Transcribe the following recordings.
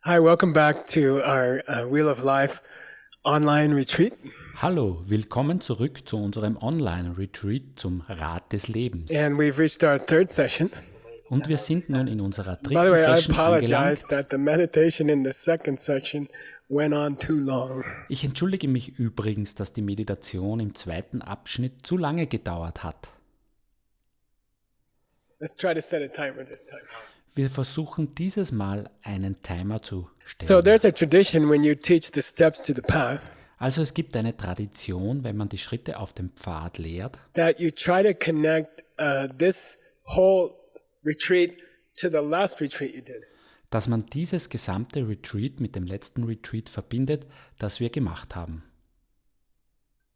Hi, welcome back to our Wheel of Life online retreat. Hallo, willkommen zurück zu unserem Online-Retreat zum Rat des Lebens. And we've reached our third session. Und wir sind nun in unserer By the dritten way, I Session apologize angelangt. that the meditation in the second section went on too long. Ich entschuldige mich übrigens, dass die Meditation im zweiten Abschnitt zu lange gedauert hat. Let's try to set a timer this time. Wir versuchen dieses Mal einen Timer zu So stellen. there's a tradition when you teach the steps to the path Also es gibt eine Tradition, wenn man die Schritte auf dem Pfad lehrt, that you try to connect this whole retreat to the last retreat you did. dass man dieses gesamte Retreat mit dem letzten Retreat verbindet, das wir gemacht haben.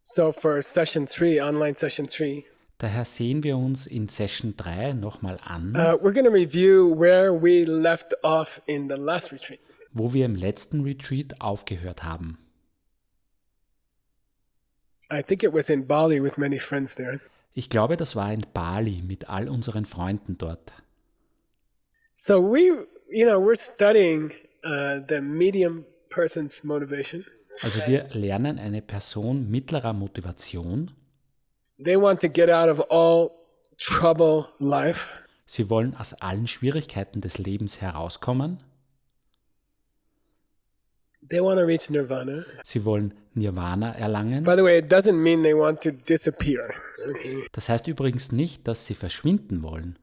So for session 3, online session 3, Daher sehen wir uns in Session 3 nochmal an, we're going to review where we left off in the last retreat. wo wir im letzten Retreat aufgehört haben. I think it was in Bali with many friends there. Ich glaube, das war in Bali mit all unseren Freunden dort. So we're studying the medium person's motivation. Also wir lernen eine Person mittlerer Motivation. They want to get out of all trouble life. Sie wollen aus allen Schwierigkeiten des Lebens herauskommen. They want to reach nirvana. Sie wollen Nirvana erlangen. By the way, it doesn't mean they want to disappear. Okay? Das heißt übrigens nicht, dass sie verschwinden wollen.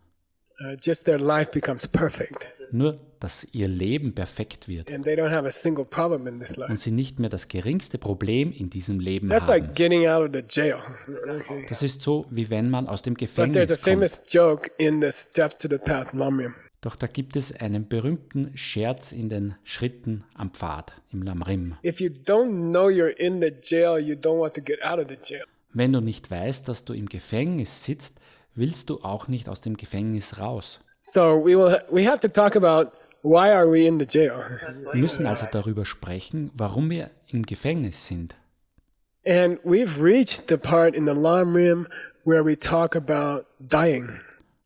Just their life becomes perfect. Nur, dass ihr Leben perfekt wird And they don't have a single problem in this life. und sie nicht mehr das geringste Problem in diesem Leben That's haben. like getting out of the jail. Okay? Das ist so, wie wenn man aus dem But there's a Gefängnis kommt. famous joke in the Steps to the Path, Lamrim. Doch da gibt es einen berühmten Scherz in den Schritten am Pfad, im Lamrim. If you don't know you're in the jail, you don't want to get out of the jail. Wenn du nicht weißt, dass du im Gefängnis sitzt, willst du auch nicht aus dem Gefängnis raus. So we have to talk about why are we in the jail? Wir müssen also darüber sprechen, warum wir im Gefängnis sind. And we've reached the part in the Lamrim where we talk about dying.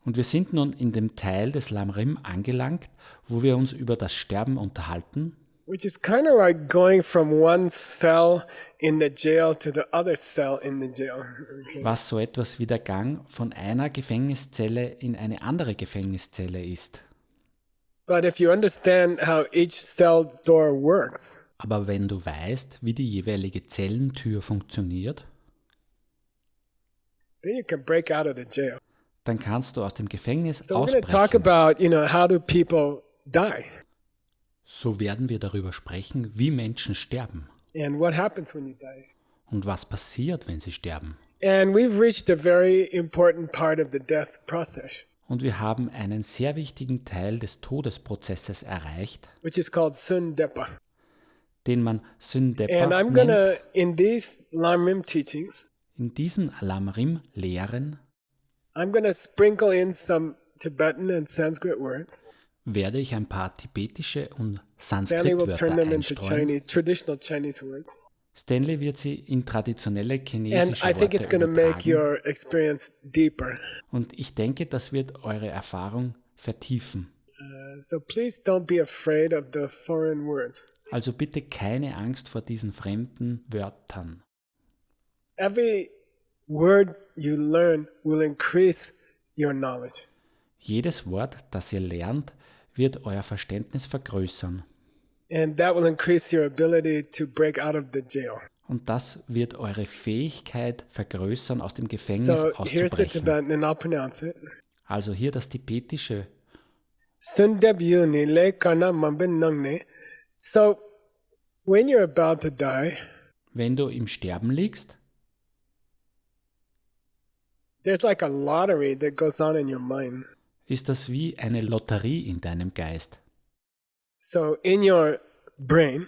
Und wir sind nun in dem Teil des Lamrim angelangt, wo wir uns über das Sterben unterhalten, Which is kind of like going from one cell in the jail to the other cell in the jail. was so etwas wie der Gang von einer Gefängniszelle in eine andere Gefängniszelle ist. But if you understand how each cell door works, Aber wenn du weißt, wie die jeweilige Zellentür funktioniert, then you can break out of the jail. dann kannst du aus dem Gefängnis So we're going to talk ausbrechen. about, how do people die So werden wir darüber sprechen, wie Menschen sterben and what happens when you die. und was passiert, wenn sie sterben. And we've reached a very important part of the death process, Und wir haben einen sehr wichtigen Teil des Todesprozesses erreicht, which is called Sundepa. den man And Syndepa I'm going nennt. to, in these Lamrim teachings, In diesen Lamrim-Lehren I'm going to sprinkle in some Tibetan and Sanskrit words. werde ich ein paar tibetische und Stanley will turn Sanskrit-Wörter them into einstreuen. traditional Chinese words. Stanley wird sie in traditionelle And chinesische I think it's Worte going to make übertragen. your experience deeper. Und ich denke, das wird eure Erfahrung vertiefen. So please don't be afraid of the foreign words. Also bitte keine Angst vor diesen fremden Wörtern. Every word you learn will increase your knowledge. Jedes Wort, das ihr lernt, wird euer Verständnis vergrößern. And that will increase your ability to break out of the jail. Und das wird eure Fähigkeit vergrößern, aus dem Gefängnis So here's the auszubrechen. Tibetan, and I'll pronounce it. Also hier das tibetische. Sundeb yuni le kana mambin nangne. So when you're about to die, Wenn du im Sterben liegst, there's like a lottery that goes on in your mind. ist das wie eine Lotterie in deinem Geist. So in your brain,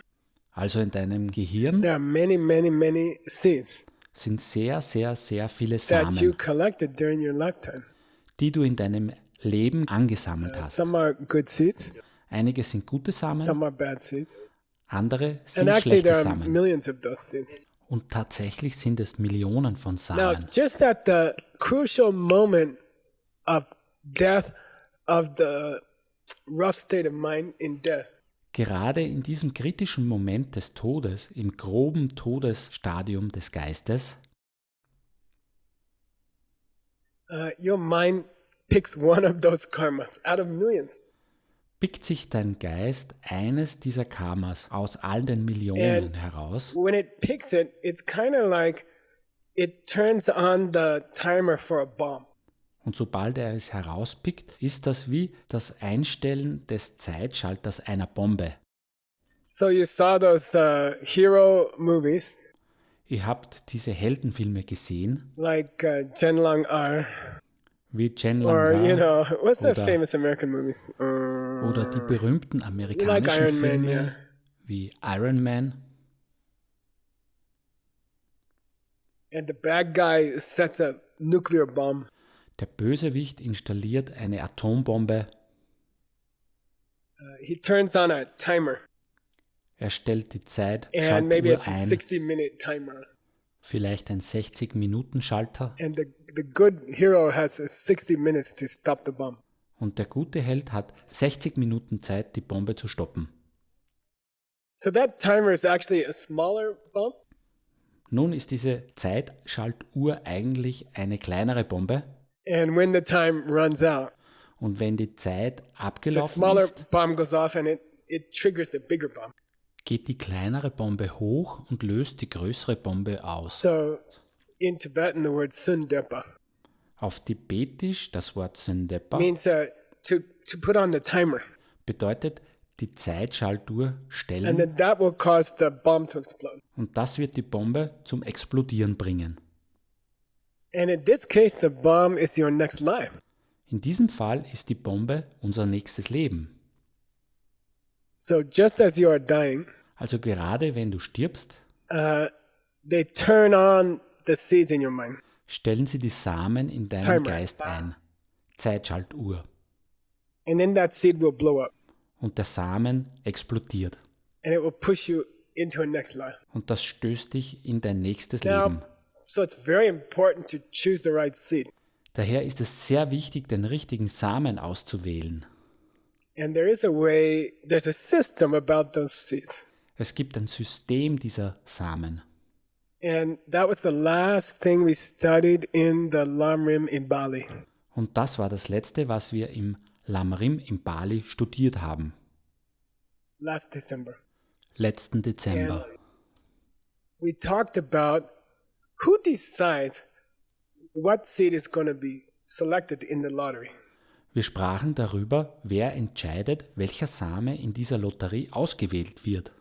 Also in deinem Gehirn there are many, many, many seeds sind sehr, sehr, sehr viele that you Samen, collected during your lifetime. die du in deinem Leben angesammelt hast. Some are good seeds, Einige sind gute Samen, some are bad seeds. andere sind And actually, schlechte there are Samen. millions of those seeds. Und tatsächlich sind es Millionen von Now, Samen. just at the crucial moment of death, of the rough state of mind in death, Gerade in diesem kritischen Moment des Todes, im groben Todesstadium des Geistes, your mind picks one of those karmas out of millions. pickt sich dein Geist eines dieser Karmas aus all den Millionen And heraus. when it picks it, it's kind of like it turns on the timer for a bomb. Und sobald er es herauspickt, ist das wie das Einstellen des Zeitschalters einer Bombe. So you saw those hero movies Ihr habt diese Heldenfilme gesehen, like Jen R. wie Chen Or, you Lang know, what's the Oder- famous American movies? oder die berühmten amerikanischen Iron Man, Filme yeah. wie Iron Man. And the bad guy sets a nuclear bomb. Der Bösewicht installiert eine Atombombe. He turns on a timer, Er stellt die Zeit, and maybe Schaltuhr it's a ein, 60-minute timer. vielleicht ein 60-Minuten-Schalter. And the good hero has 60 minutes to stop the bomb. Und der gute Held hat 60 Minuten Zeit, die Bombe zu stoppen. So that timer is actually a smaller bomb. Nun ist diese Zeitschaltuhr eigentlich eine kleinere Bombe. And when the time runs out, Und wenn die Zeit the abgelaufen smaller ist, bomb goes off and it triggers the bigger bomb. geht die kleinere Bombe hoch und löst die größere Bombe aus. So in Tibetan, the word sundepa Auf Tibetisch das Wort Sundepa means to put on the timer. bedeutet die Zeitschaltuhr And stellen, then that will cause the bomb to explode. und das wird die Bombe zum Explodieren bringen. And in this case, the bomb is your next life. In diesem Fall ist die Bombe unser nächstes Leben. So just as you are dying, Also gerade wenn du stirbst, they turn on the seeds in your mind. stellen sie die Samen in deinem Timer. Geist ein. Zeitschaltuhr. And then that seed will blow up. Und der Samen explodiert. And it will push you into a next life. Und das stößt dich in dein nächstes Now, Leben. so it's very important to choose the right seed. Daher ist es sehr wichtig, den richtigen Samen auszuwählen. And there's a system about those seeds. Es gibt ein System dieser Samen. And that was the last thing we studied in the Lamrim in Bali. Und das war das Letzte, was wir im Lamrim in Bali studiert haben, Last December. letzten Dezember. We talked about who decides what seed is going to be selected in the lottery. Wir sprachen darüber, wer entscheidet, welcher Same in dieser Lotterie ausgewählt wird.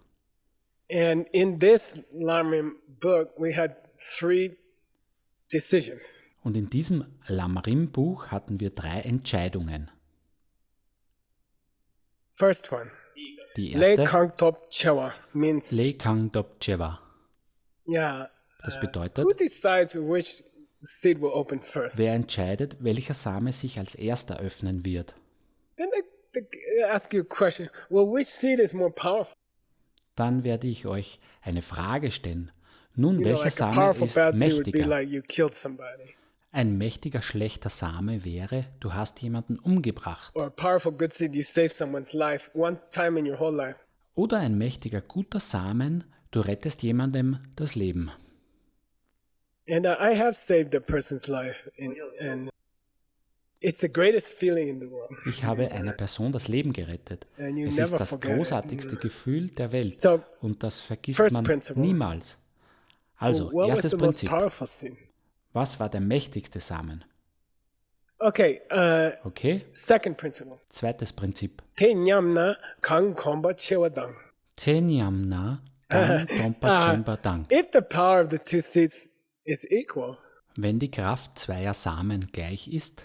And in this Lamrim book, we had 3 decisions. Und in diesem Lamrim-Buch hatten wir 3 Entscheidungen. First one, Die Le erste, Kangtop Chewa, means, Le Kang Dop Cheva. yeah, Das bedeutet, who decides which seed will open first? wer entscheidet, welcher Same sich als erster öffnen wird. Then they ask you a question, well, which seed is more powerful? Dann werde ich euch eine Frage stellen. Nun, You know, welcher like a Same powerful ist bad seed would be mächtiger? like you killed somebody. Ein mächtiger schlechter Same wäre, du hast jemanden umgebracht. Or a powerful good seed, you saved someone's life one time in your whole life. Oder ein mächtiger guter Samen, du rettest jemandem das Leben. And I have saved a person's life, and it's the greatest feeling in the world. Ich habe einer Person das Leben gerettet. And you Es never ist das forget it. großartigste Gefühl der Welt. So, Und das vergisst first man principle. niemals. Also, what was erstes the most Prinzip. powerful seed? Was war der mächtigste Samen? Okay, Okay? second principle. Zweites Prinzip. Te nyamna kang komba chewadang. Tenyamna Dang Trompa Chemba Dang. If the power of the 2 seeds is equal, Wenn die Kraft zweier Samen gleich ist,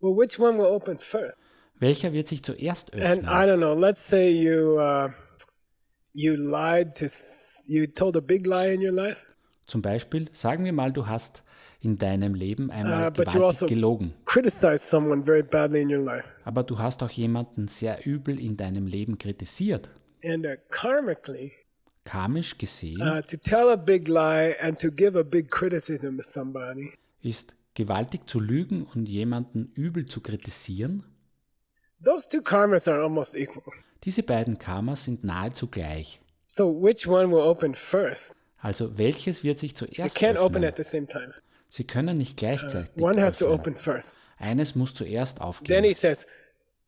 well, which one will open first? welcher wird sich zuerst And öffnen? I don't know. Let's say you lied you told a big lie in your life, Zum Beispiel, sagen wir mal, du hast in deinem Leben einmal but you gewaltig also gelogen, criticized someone very badly in your life, aber du hast auch jemanden sehr übel in deinem Leben kritisiert. and karmically, Karmisch gesehen to tell a big lie and to give a big criticism to somebody, ist gewaltig zu lügen und jemanden übel zu kritisieren. those 2 karmas are almost equal. Diese beiden Karmas sind nahezu gleich. So which one will open first? Also welches wird sich It zuerst can't open öffnen? at the same time. Sie können nicht gleichzeitig One has to öffnen. open first. Eines muss zuerst Then aufgehen. he says,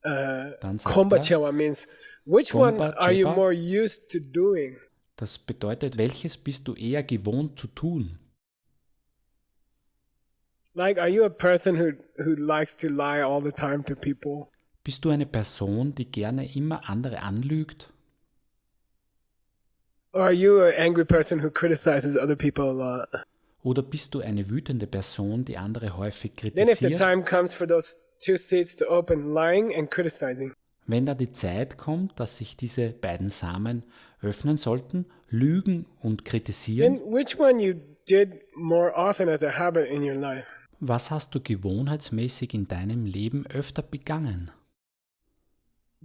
Dann sagt Komba er, Chewa means, which one Komba are you Chewa? more used to doing? das bedeutet, welches bist du eher gewohnt zu tun? Like, are you a person who likes to lie all the time to people? Bist du eine Person, die gerne immer andere anlügt? Or are you an angry person who criticizes other people a lot? Oder bist du eine wütende Person, die andere häufig Then if the kritisiert? time comes for those two seeds to open, lying and criticizing, Wenn da die Zeit kommt, dass sich diese beiden Samen öffnen sollten, lügen und kritisieren, then which one you did more often as a habit in your life? was hast du gewohnheitsmäßig in deinem Leben öfter begangen?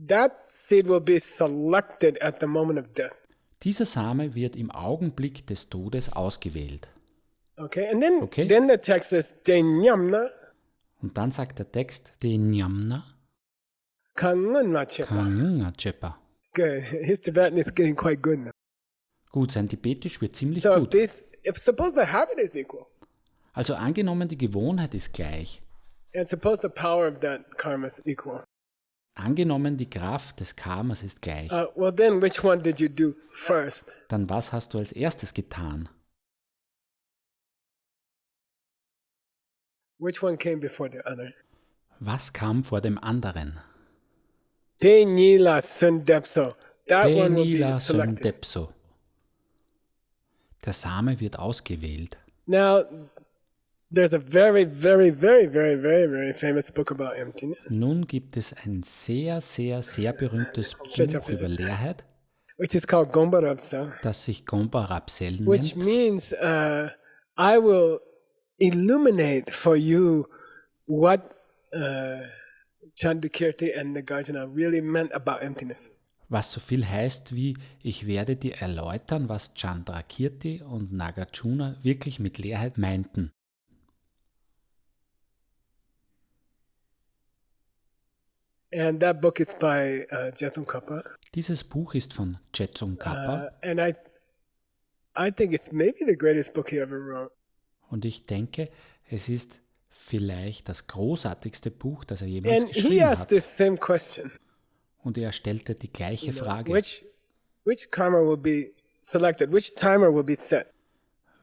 That seed will be selected at the moment of death. Dieser Same wird im Augenblick des Todes ausgewählt. Okay, and then Okay. then the text says Denyamna Und dann sagt der Text, Denyamna Kangunna Chepa. Kangunga Chepa. Good. His Tibetan is getting quite good now. Gut, sein Tibetisch wird ziemlich So gut. if suppose the habit is equal, Also angenommen, die Gewohnheit ist gleich. and suppose the power of that karma is equal, Angenommen, die Kraft des Karmas ist gleich. well then which one did you do first? Dann was hast du als erstes getan? Which one came before the other? Was kam vor dem anderen? Denila Sundepso. That one will be Penila selected. Sundepso. Der Same wird ausgewählt. Now, there's a very, very, very, very, very, very famous book about emptiness, Nun gibt es ein sehr, sehr, sehr berühmtes Bitte, Buch bitte. über Leerheit, which is called Gombarabsa, das sich Gompa Rapsel which nennt. means I will illuminate for you what Chandakirti and Nagarjuna really meant about emptiness. Was so viel heißt wie, ich werde dir erläutern, was Chandrakirti und Nagarjuna wirklich mit Leerheit meinten. And that book is by Jetsun Kappa. Dieses Buch ist von Jetsun Kappa And I think it's maybe the greatest book he ever wrote. und ich denke, es ist vielleicht das großartigste Buch, das er jemals And he geschrieben asked hat. this same question. Und er stellte die gleiche Frage. Which karma will be selected? Which timer will be set?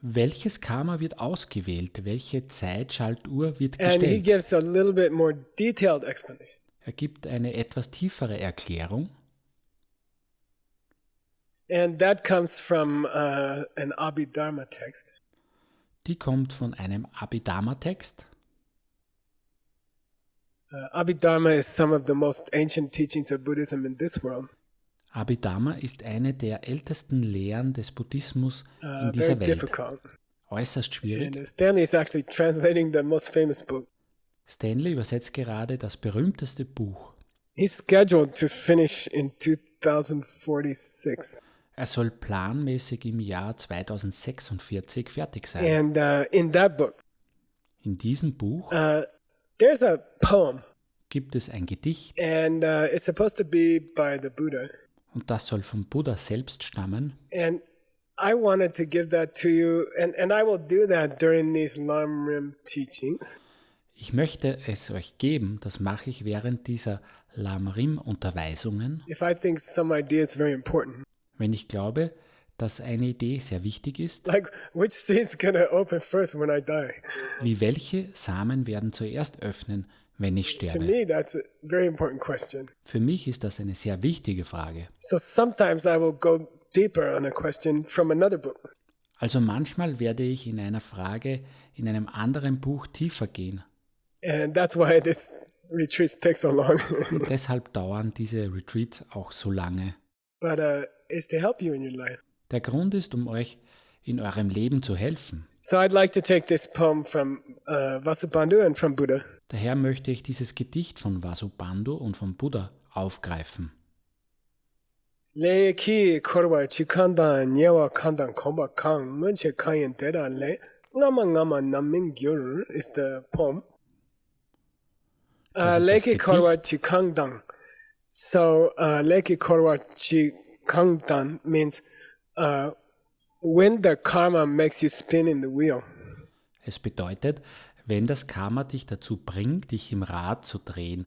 Welches Karma wird ausgewählt? Welche Zeitschaltuhr wird And he gestellt? gives a little bit more detailed explanation. Er gibt eine etwas tiefere Erklärung. And that comes from an Abhidharma text. Die kommt von einem Abhidharma-Text. Abhidharma is some of the most ancient teachings of Buddhism in this world. Abhidharma ist eine der ältesten Lehren des Buddhismus in Very dieser Welt. difficult. Äußerst schwierig. And Stanley is actually translating the most famous book. Stanley übersetzt gerade das berühmteste Buch. He's scheduled to finish in 2046. Er soll planmäßig im Jahr 2046 fertig sein. And in that book, In diesem Buch there's a poem, gibt es ein Gedicht and it's supposed to be by the Buddha. und das soll vom Buddha selbst stammen. And I wanted to give that to you, and I will do that during these Lamrim teachings. Ich möchte es euch geben, das mache ich während dieser Lamrim-Unterweisungen, If I think some idea is very important. wenn ich glaube, dass eine Idee sehr wichtig ist, Like, which seed's gonna open first when I die? wie welche Samen werden zuerst öffnen, wenn ich To sterbe. me, that's a very important question. Für mich ist das eine sehr wichtige Frage. So sometimes I will go deeper on a question from another book. Also manchmal werde ich in einer Frage in einem anderen Buch tiefer gehen. And that's why this retreat takes so long. Und deshalb dauern diese Retreats auch so lange. But it's to help you in your life. Der Grund ist, um euch in eurem Leben zu helfen. So I'd like to take this poem from Vasubandhu and from Buddha. Daher möchte ich dieses Gedicht von Vasubandhu und vom Buddha aufgreifen. Le ki korwa chikanda nyewa kandan komba kang munche kayen deda le ngama ngama naming gyur is the poem. Das ist Le das ki Gedicht. korwa chikandang So, Leki Korwa Chi Kangdan means when the karma makes you spin in the wheel. Es bedeutet, wenn das Karma dich dazu bringt, dich im Rad zu drehen.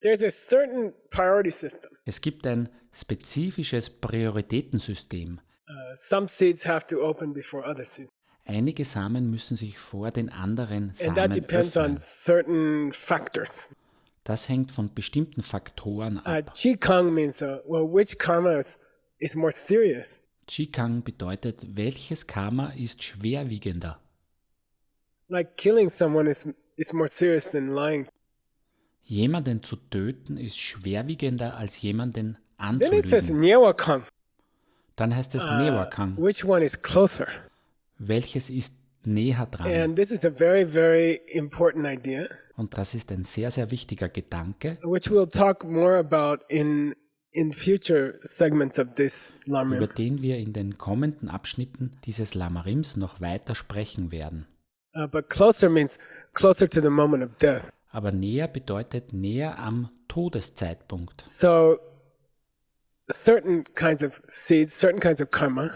There's a certain priority system. Es gibt ein spezifisches Prioritätensystem. Some seeds have to open before other seeds. Einige Samen müssen sich vor den anderen And that Samen depends on öffnen. certain factors. Das hängt von bestimmten Faktoren ab. Chi Kang means, which karma is more serious? Qigong bedeutet, welches Karma ist schwerwiegender. Like killing someone is more serious than lying. Jemanden zu töten ist schwerwiegender als jemanden Then it says anzulügen. Nyewa Kang. Dann heißt es Newakang. Which one is closer? Welches ist näher dran? And this is a very, very important idea, Und das ist ein sehr, sehr wichtiger Gedanke, which we'll talk more about in future segments of this über Lamrim. den wir in den kommenden Abschnitten dieses Lamarims noch weiter sprechen werden. But closer means closer to the moment of death. Aber näher bedeutet näher am Todeszeitpunkt. So certain kinds of seeds, certain kinds of karma,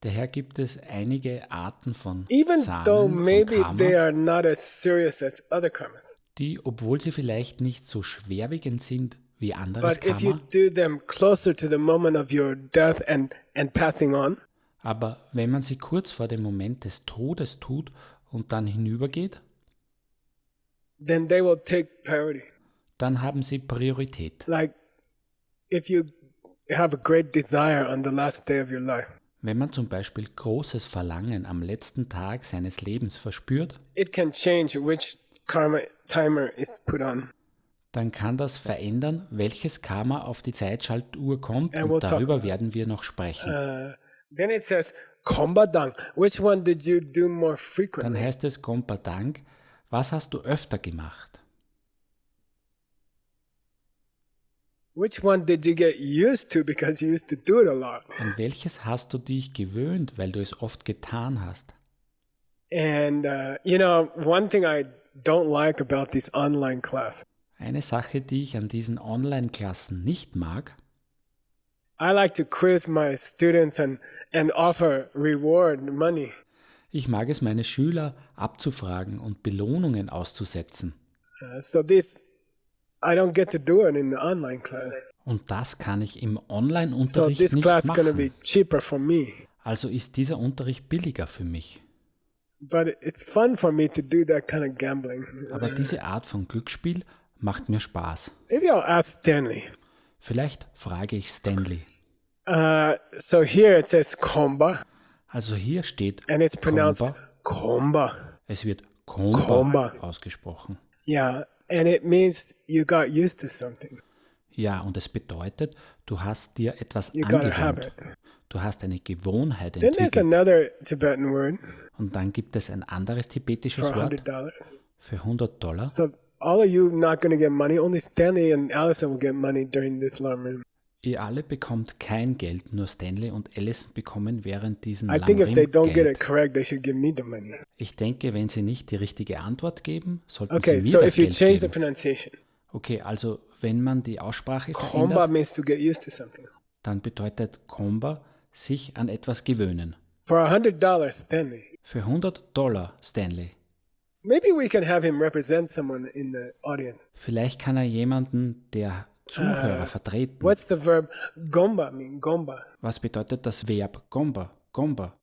Daher gibt es einige Arten von even though Samen, maybe von they Karma, are not as serious as other karmas. die, obwohl sie vielleicht nicht so schwerwiegend sind wie anderes But if you Karma, do them closer to the moment of your death and passing on, aber wenn man sie kurz vor dem Moment des Todes tut und dann hinübergeht, then they will take priority. dann haben sie Priorität. Like if you have a great desire on the last day of your life, Wenn man zum Beispiel großes Verlangen am letzten Tag seines Lebens verspürt, it can change which karma timer is put on. dann kann das verändern, welches Karma auf die Zeitschaltuhr kommt And we'll und talk- darüber werden wir noch sprechen. Then it says kombadang. Which one did you do more Dann frequently? heißt es Gompa-Dank, was hast du öfter gemacht? Which one did you get used to because you used to do it a lot? An welches hast du dich gewöhnt, weil du es oft getan hast? And one thing I don't like about these online class, Eine Sache, die ich an diesen Online-Klassen nicht mag, I like to quiz my students and offer reward money. ich mag es, meine Schüler abzufragen und Belohnungen auszusetzen. So this, I don't get to do it in the online class. Und das kann ich im So Online-Unterricht this nicht class is going to machen. be cheaper for me. Also ist dieser Unterricht billiger für mich. But it's fun for me to do that kind of gambling. Aber diese Art von Glücksspiel macht mir Spaß. Maybe I'll ask Stanley. Vielleicht frage ich Stanley. So here it says komba, Also hier steht and it's pronounced Komba. komba. Es wird Komba Komba. ausgesprochen. Yeah, and it means you got used to something. Ja, und es bedeutet, du hast dir etwas You got a habit. angewöhnt. Du hast eine Gewohnheit Then there's entwickelt. another Tibetan word Und dann gibt es ein anderes tibetisches for Wort $100. für $100. So all of you not going to get money. Only Stanley and Allison will get money during this Lamrim. Ihr alle bekommt kein Geld, nur Stanley und Alice bekommen während diesen I think if they don't get Lamrim it correct, they should give me the money. Ich denke, wenn sie nicht die richtige Antwort geben, sollten Okay, sie mir so das if you Geld change the geben. pronunciation, Okay, also wenn man die Aussprache komba verändert, means to get used to something. dann bedeutet Komba sich an etwas gewöhnen. For $100, Stanley, Für $100, Stanley. maybe we can have him represent someone in the audience. Vielleicht kann er jemanden der Zuhörer vertreten. What's the verb gomba mean? Gomba Was bedeutet das Verb Gomba? Gomba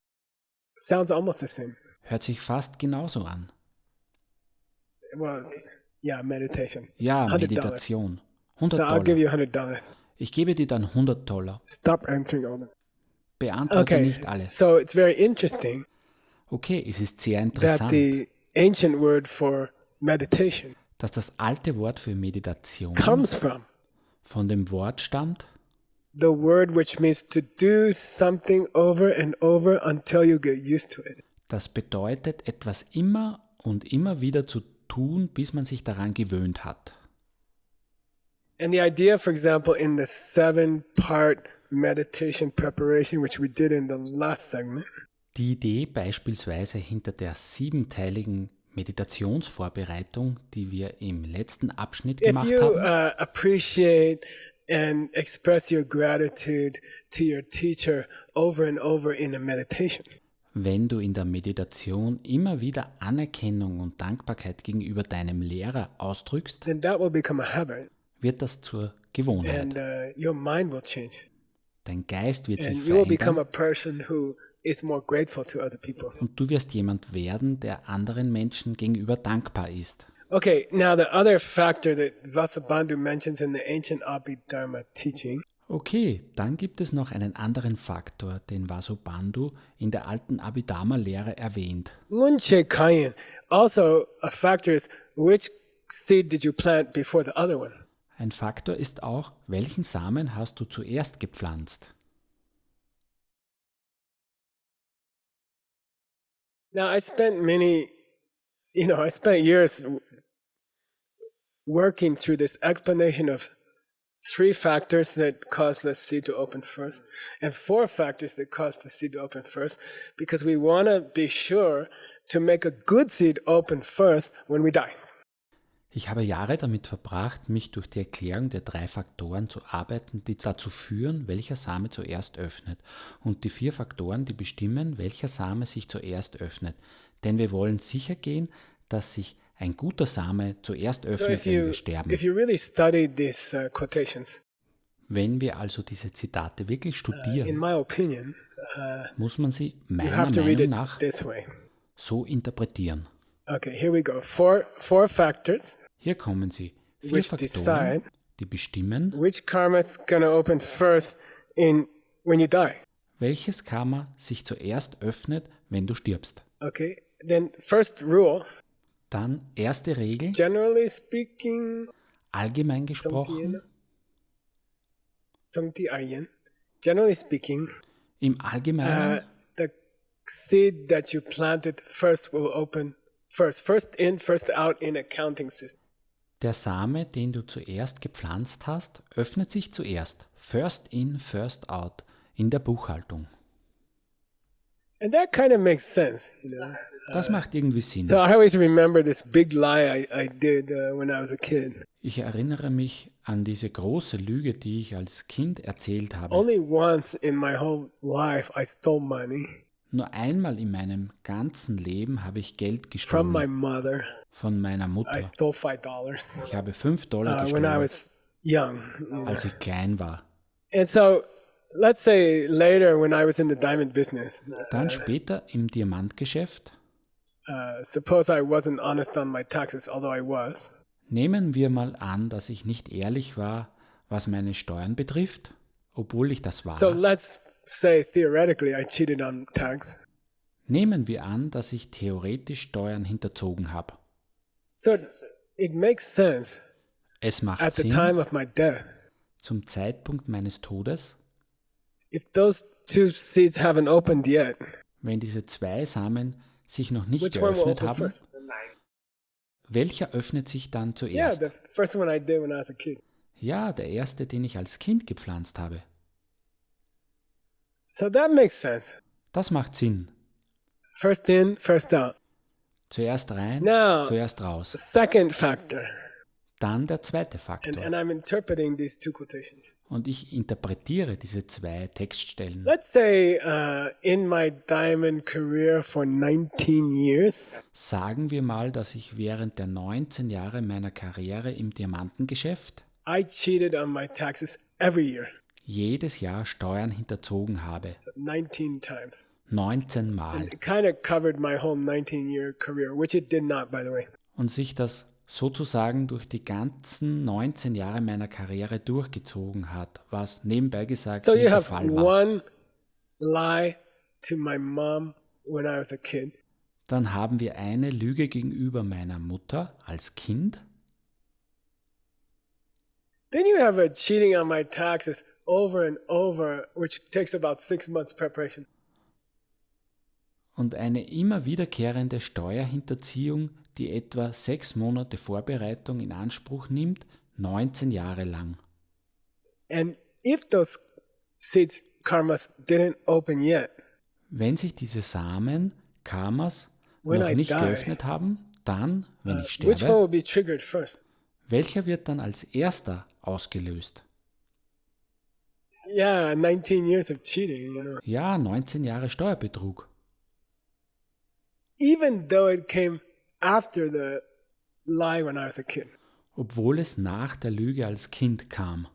sounds almost the same. hört sich fast genauso an. Well, yeah, meditation. Ja, $100. Meditation. So I'll give $100. you $100. Ich gebe dir dann $100. Stop answering all them. Beantworte Okay, nicht alles. so it's very interesting Okay, es ist sehr that interessant, the ancient word for meditation dass das alte Wort für Meditation comes from von dem Wort stammt, the word which means to do something over and over until you get used to it. das bedeutet, etwas immer und immer wieder zu tun, bis man sich daran gewöhnt hat. And the idea, for example, in the 7-part meditation preparation, which we did in the last segment, Die Idee beispielsweise hinter der 7-teiligen Meditationsvorbereitung, die wir im letzten Abschnitt if gemacht you haben, appreciate and express your gratitude to your teacher over and over in a meditation. Wenn du in der Meditation immer wieder Anerkennung und Dankbarkeit gegenüber deinem Lehrer ausdrückst, Then that will become a habit, wird das zur Gewohnheit. and your mind will change. Dein Geist wird sich And you will become verändern a person who is more grateful to other people. und du wirst jemand werden, der anderen Menschen gegenüber dankbar ist. Okay, now the other factor that Vasubandhu mentions in the ancient Abhidharma teaching Okay, dann gibt es noch einen anderen Faktor, den Vasubandhu in der alten Abhidharma-Lehre erwähnt. Munche Kayan. Also, a factor is which seed did you plant before the other one? Ein Faktor ist auch, welchen Samen hast du zuerst gepflanzt? Now, I spent years working through this explanation of 3 factors that cause the seed to open first and 4 factors that cause the seed to open first, because we want to be sure to make a good seed open first when we die. Ich habe Jahre damit verbracht, mich durch die Erklärung der 3 Faktoren zu arbeiten, die dazu führen, welcher Same zuerst öffnet, und die 4 Faktoren, die bestimmen, welcher Same sich zuerst öffnet. Denn wir wollen sicher gehen, dass sich ein guter Same zuerst So öffnet, wenn wir sterben. if you really study these quotations, Wenn wir also diese Zitate wirklich in studieren, my opinion, muss man sie you meiner have to read Meinung it nach this way. so interpretieren. Okay, here we go. Four factors Hier kommen sie. 4 which Faktoren, decide die bestimmen, which karma is going to open first when you die. welches Karma sich zuerst öffnet, wenn du stirbst. Okay, then first rule, Dann erste Regel, generally speaking, allgemein gesprochen, Songti Aryan, generally speaking, im Allgemeinen, the seed that you planted first will open first. First in, first out in accounting system. der Same, den du zuerst gepflanzt hast, öffnet sich zuerst. First in, first out in der Buchhaltung. And that kind of makes sense, Das macht irgendwie Sinn. So I always remember this big lie I did when I was a kid. Ich erinnere mich an diese große Lüge, die ich als Kind erzählt habe. Only once in my whole life I stole money Nur einmal in meinem ganzen Leben habe ich Geld from my gestohlen mother. von meiner I Mutter. stole $5 Ich habe $5 when I gestohlen, was young. als ich klein war. And so let's say later when I was in the diamond business, Dann später im Diamantgeschäft, suppose I wasn't honest on my taxes, although I was. nehmen wir mal an, dass ich nicht ehrlich war, was meine Steuern betrifft, obwohl ich das war. So let's say theoretically I cheated on tax. Nehmen wir an, dass ich theoretisch Steuern hinterzogen habe. So it makes sense Es macht at the Sinn, time of my death. zum Zeitpunkt meines Todes, If those 2 seeds haven't opened yet, wenn diese 2 Samen sich noch nicht which one will geöffnet open haben, first? welcher öffnet sich dann Yeah, zuerst? the first one I did when I was a kid. Ja, der erste, den ich als Kind gepflanzt habe. So that makes sense. Das macht Sinn. First in, first out. Zuerst rein, Now, zuerst raus. second factor, Dann der zweite and Faktor. I'm interpreting these 2 quotations. Und ich interpretiere diese 2 Textstellen. Let's say in my diamond career for 19 years, Sagen wir mal, dass ich während der 19 Jahre meiner Karriere im Diamantengeschäft I cheated on my taxes every year, jedes Jahr Steuern hinterzogen habe. so 19 times. 19 Mal. It kind of covered my whole 19-year career, which it did not, by the way. Und sich das sozusagen durch die ganzen 19 Jahre meiner Karriere durchgezogen hat, was nebenbei gesagt So nicht you der have Fall war. one lie to my mom when I was a kid. Dann haben wir eine Lüge gegenüber meiner Mutter als Kind. Then you have a cheating on my taxes over and over, which takes about 6 months preparation. Und eine immer wiederkehrende Steuerhinterziehung, die etwa 6 Monate Vorbereitung in Anspruch nimmt, 19 Jahre lang. And if those seeds, karmas, didn't open yet, Wenn sich diese Samen, Karmas, When noch I nicht die, geöffnet haben, dann, wenn ich which one sterbe, will be triggered first? welcher wird dann als erster ausgelöst? Yeah, 19 years of cheating, Ja, 19 Jahre Steuerbetrug. Even though it came after the lie when I was a kid. Obwohl es nach der Lüge als Kind kam.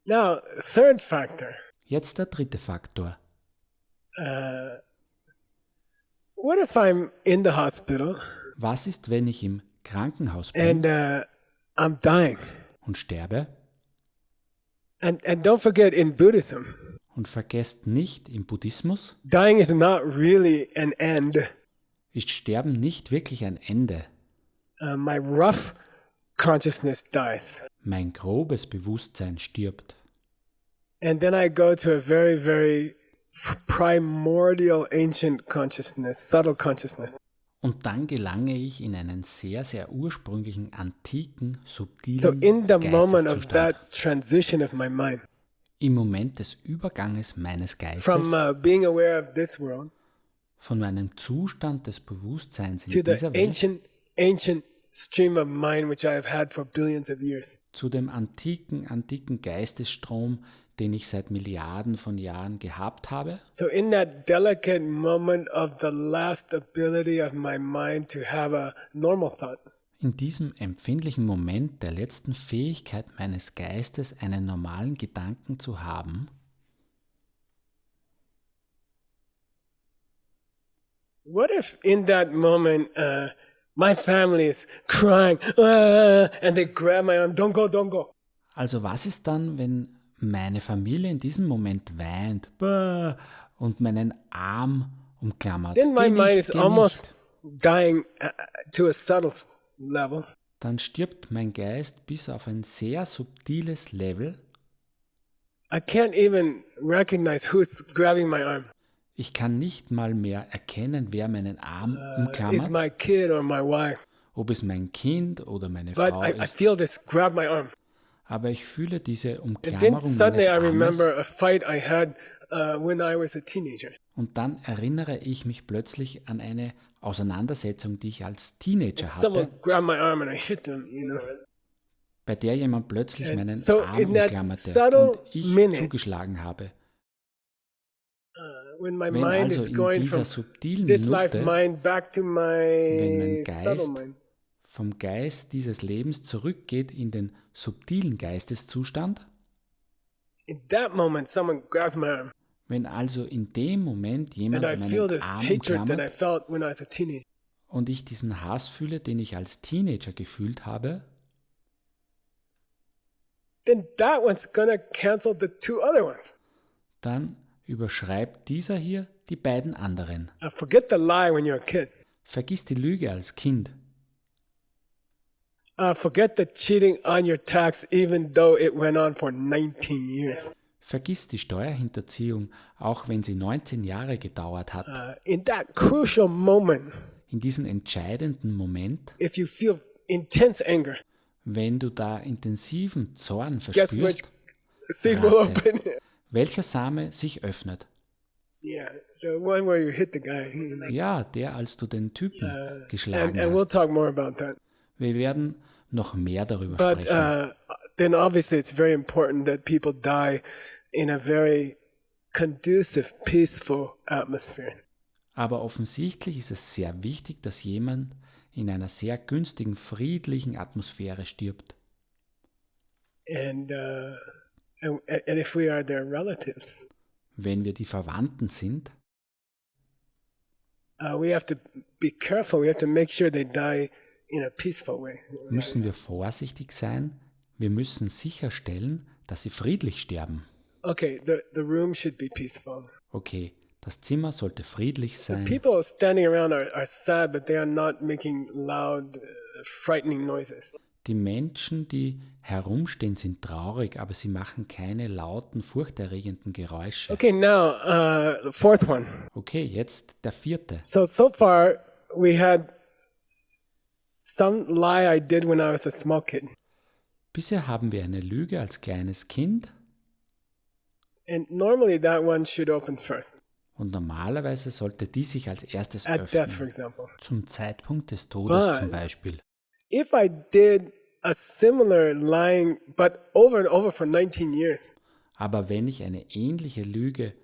Now, third factor. Jetzt der dritte Faktor. What if I'm in the hospital Was ist, wenn ich im Krankenhaus bin and I'm dying? und sterbe? And don't forget, in Buddhism, Und vergesst nicht, im Buddhismus dying is not really an end. ist Sterben nicht wirklich ein Ende. My rough consciousness dies. Mein grobes Bewusstsein stirbt. And then I go to a very, very primordial ancient consciousness, subtle consciousness. Und dann gelange ich in einen sehr, sehr ursprünglichen, antiken, subtilen So in the moment of Geisteszustand. that transition of my mind Im Moment des Überganges meines Geistes from being aware of this world von meinem Zustand des Bewusstseins in to the dieser Welt ancient stream of mind which I have had for billions of years. zu dem antiken Geistesstrom, den ich seit Milliarden von Jahren gehabt habe. So in that delicate moment of the last ability of my mind to have a normal thought, In diesem empfindlichen Moment der letzten Fähigkeit meines Geistes, einen normalen Gedanken zu haben, what if in that moment my family is crying and they grab my arm, don't go, don't go. also was ist dann, wenn meine Familie in diesem Moment weint "Bäh", und meinen Arm umklammert? Then my Geh mind nicht, is geh almost nicht. dying to a subtle level. Dann stirbt mein Geist bis auf ein sehr subtiles Level. I can't even recognize who's grabbing my arm. Ich kann nicht mal mehr erkennen, wer meinen Arm Is umklammert, my kid or my wife? ob es mein Kind oder meine But Frau I ist. feel this grab my arm. Aber ich fühle diese And then Umklammerung suddenly meines I Armes remember a fight I had when I was a teenager. und dann erinnere ich mich plötzlich an eine Auseinandersetzung, die ich als Teenager Someone hatte, grabbed my arm and I hit them, bei der jemand plötzlich And meinen so Arm in that umklammerte subtle und ich minute, zugeschlagen habe. When my Wenn mind also is in going dieser from subtilen this life Minute mind back to Wenn my mein subtle Geist mind, vom Geist dieses Lebens zurückgeht in den subtilen Geisteszustand, in that moment someone grabs my arm wenn also in dem Moment and jemand I feel meinen this Arm hatred that I umklammert felt when I was a teenager. und ich diesen Hass fühle, den ich als Teenager gefühlt habe, Then that one's gonna cancel the two other ones. dann überschreibt dieser hier die beiden anderen. Forget the lie when you're a kid. Vergiss die Lüge als Kind. Forget the cheating on your tax even though it went on for 19 years. Vergiss die Steuerhinterziehung, auch wenn sie 19 Jahre gedauert hat. In that crucial moment, In diesem entscheidenden Moment, if you feel intense anger, wenn du da intensiven Zorn guess which verspürst, seed will Rate. open? welcher Same sich öffnet. Yeah, the one where you hit the guy. Ja, der, als du den Typen geschlagen And we'll hast. talk more about that. Wir werden noch mehr darüber But sprechen. then obviously it's very important that people die in a very conducive, peaceful atmosphere. Aber offensichtlich ist es sehr wichtig, dass jemand in einer sehr günstigen, friedlichen Atmosphäre stirbt. And if we are their relatives, Wenn wir die Verwandten sind, we have to be careful. We have to make sure they die in a peaceful way. müssen wir vorsichtig sein. Wir müssen sicherstellen, dass sie friedlich sterben. Okay, the room should be peaceful. Okay, das Zimmer sollte friedlich sein. People standing around are sad, but they are not making loud, frightening noises. Die Menschen, die herumstehen, sind traurig, aber sie machen keine lauten, furchterregenden Geräusche. Okay, now the fourth one. Okay, jetzt der vierte. So far we had some lie I did when I was a small kid, Bisher haben wir eine Lüge als kleines Kind and normally that one should open first und normalerweise sollte die sich als erstes at death, for öffnen. example. Zum Zeitpunkt des Todes But- zum Beispiel. If I did a similar lying, but over and over for 19 years, Aber wenn ich eine ähnliche Lüge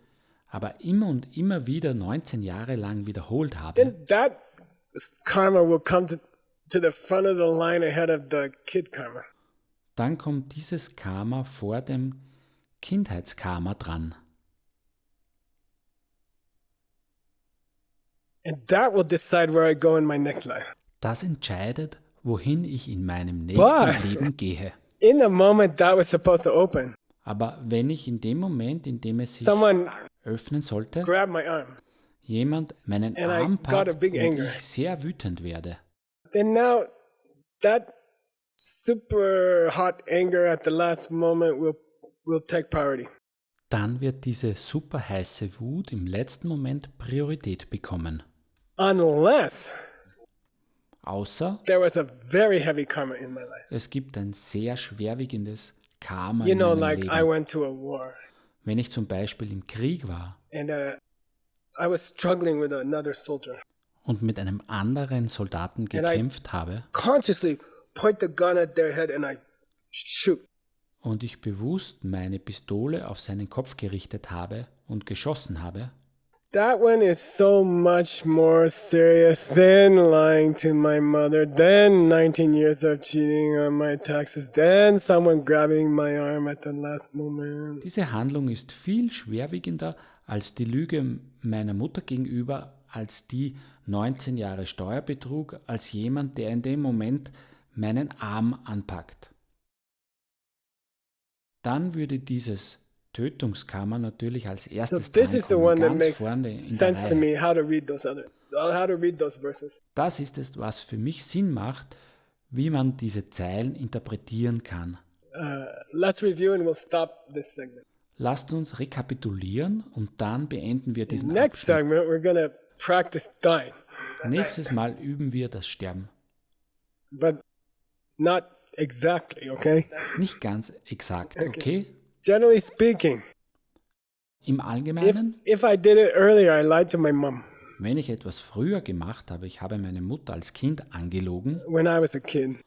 aber immer und immer wieder 19 Jahre lang wiederholt habe, then that karma will come to the front of the line ahead of the kid karma. dann kommt dieses Karma vor dem Kindheitskarma dran. And that will decide where I go in my next life. Das entscheidet, wohin ich in meinem nächsten But- Leben gehe. In the moment that was supposed to open, Aber wenn ich in dem Moment, in dem es sich someone öffnen sollte, grabbed my arm. jemand meinen And I Arm got a packt big und anger. ich sehr wütend werde, Then now that super hot anger at the last moment will take priority. dann wird diese super heiße Wut im letzten Moment Priorität bekommen. Unless Außer there was a very heavy karma in my life. es gibt ein sehr schwerwiegendes Karma You in know, meinem like I Leben. went to a war Wenn ich zum Beispiel im Krieg war and I was struggling with another soldier. und mit einem anderen Soldaten I- gekämpft habe Consciously point the gun at their head and I shoot. und ich bewusst meine Pistole auf seinen Kopf gerichtet habe und geschossen habe, That one is so much more serious than lying to my mother, than 19 years of cheating on my taxes, than someone grabbing my arm at the last moment. diese Handlung ist viel schwerwiegender als die Lüge meiner Mutter gegenüber, als die 19 Jahre Steuerbetrug, als jemand, der in dem Moment meinen Arm anpackt. Dann würde dieses Tötungskammer natürlich als So erstes this is the drankommen, one that ganz makes vorne in der sense to Reihe. me how to read those verses. Das ist es, was für mich Sinn macht, wie man diese Zeilen interpretieren kann. Let's review and we'll stop this segment. Lasst uns rekapitulieren und dann beenden wir diesen Next Abschnitt. segment, we're gonna practice dying, Nächstes Mal üben wir das Sterben. but not exactly, okay? Nicht ganz exakt, okay? Generally speaking, Im Allgemeinen, if I did it earlier, I lied to my mom wenn ich etwas früher gemacht habe, ich habe meine Mutter als Kind angelogen, when I was a kid.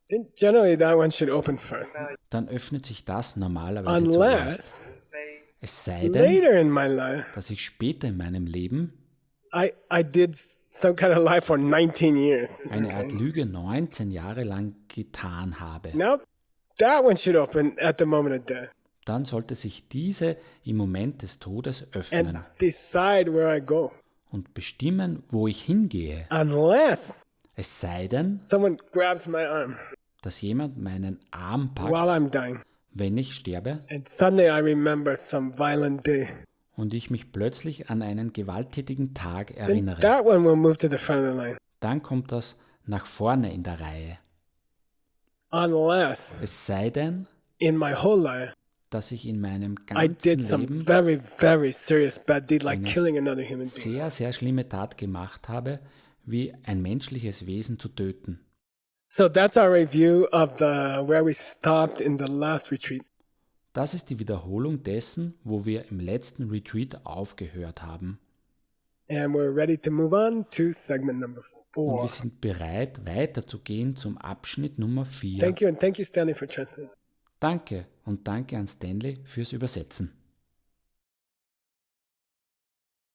Then generally, that one should open first. dann öffnet sich das normalerweise zuerst. Unless Es sei denn, later in my life, dass ich später in meinem Leben I did some kind of lie for 19 years. eine Art Lüge 19 Jahre lang getan habe. Now, that one should open at the moment of death Dann sollte sich diese im Moment des Todes öffnen and decide where I go. und bestimmen, wo ich hingehe. Unless Es sei denn, someone grabs my arm dass jemand meinen Arm packt, while I'm dying, wenn ich sterbe, and suddenly I remember some violent day. und ich mich plötzlich an einen gewalttätigen Tag Then erinnere. that one will move to the front of the line. Dann kommt das nach vorne in der Reihe. Unless Es sei denn, in my whole life, dass ich in meinem I ganzen did some Leben very, very serious bad deed like killing another human being. sehr, sehr schlimme Tat gemacht habe, wie ein menschliches Wesen zu töten. So that's our review of where we stopped in the last retreat. Das ist die Wiederholung dessen, wo wir im letzten Retreat aufgehört haben. And we're ready to move on to segment number Und 4. wir sind bereit, weiterzugehen zum Abschnitt Nummer 4. Thank you, and thank you, Stanley, for translating. Danke und danke an Stanley fürs Übersetzen.